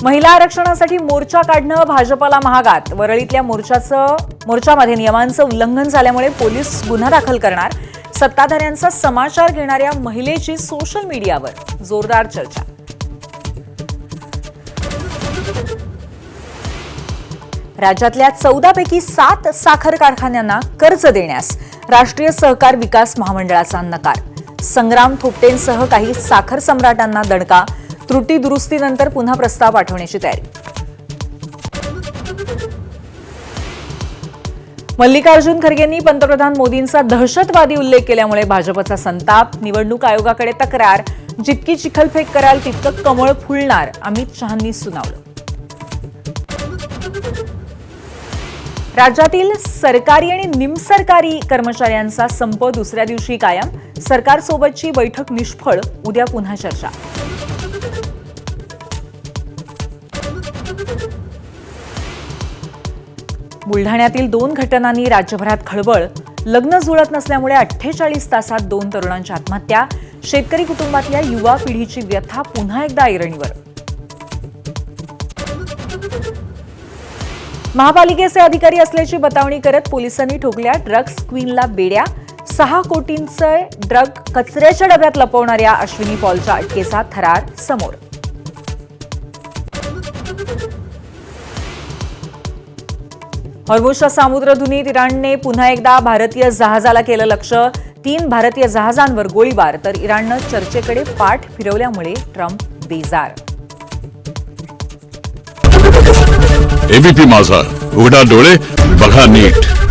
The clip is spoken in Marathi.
महिला आरक्षणासाठी मोर्चा काढणं भाजपला महागात. वरळीतल्या मोर्चामध्ये नियमांचं उल्लंघन झाल्यामुळे पोलीस गुन्हा दाखल करणार. सत्ताधाऱ्यांचा समाचार घेणाऱ्या महिलेची सोशल मीडियावर जोरदार चर्चा. राज्यातल्या 14 पैकी 7 साखर कारखान्यांना कर्ज देण्यास राष्ट्रीय सहकार विकास महामंडळाचा नकार. संग्राम थोपटेंसह काही साखर सम्राटांना दणका. त्रुटी दुरुस्तीनंतर पुन्हा प्रस्ताव पाठवण्याची तयारी. मल्लिकार्जुन खरगेंनी पंतप्रधान मोदींचा दहशतवादी उल्लेख केल्यामुळे भाजपचा संताप. निवडणूक आयोगाकडे तक्रार. जितकी चिखलफेक कराल तितकं कमळ फुलणार, अमित शहांनी सुनावलं. राज्यातील सरकारी आणि निमसरकारी कर्मचाऱ्यांचा संप दुसऱ्या दिवशी कायम. सरकारसोबतची बैठक निष्फळ. उद्या पुन्हा चर्चा. बुलढाण्यातील 2 घटनांनी राज्यभरात खळबळ. लग्न जुळत नसल्यामुळे 48 तासात 2 तरुणांच्या आत्महत्या. शेतकरी कुटुंबातल्या युवा पिढीची व्यथा पुन्हा एकदा ऐरणीवर. महापालिकेचे अधिकारी असल्याची बतावणी करत पोलिसांनी ठोकल्या ड्रग्ज क्वीनला बेड्या. 6 कोटींचे ड्रग कचऱ्याच्या डब्यात लपवणाऱ्या अश्विनी पॉलच्या अटकेचा थरार समोर. हॉर्मुझच्या सामुद्रधुनीत इराणने पुन्हा एकदा भारतीय जहाजाला केलं लक्ष्य. 3 भारतीय जहाजांवर गोळीबार. तर इराणनं चर्चेकडे पाठ फिरवल्यामुळे ट्रम्प बेजार. एबीपी माझा, उघडा डोळे बघा नीट.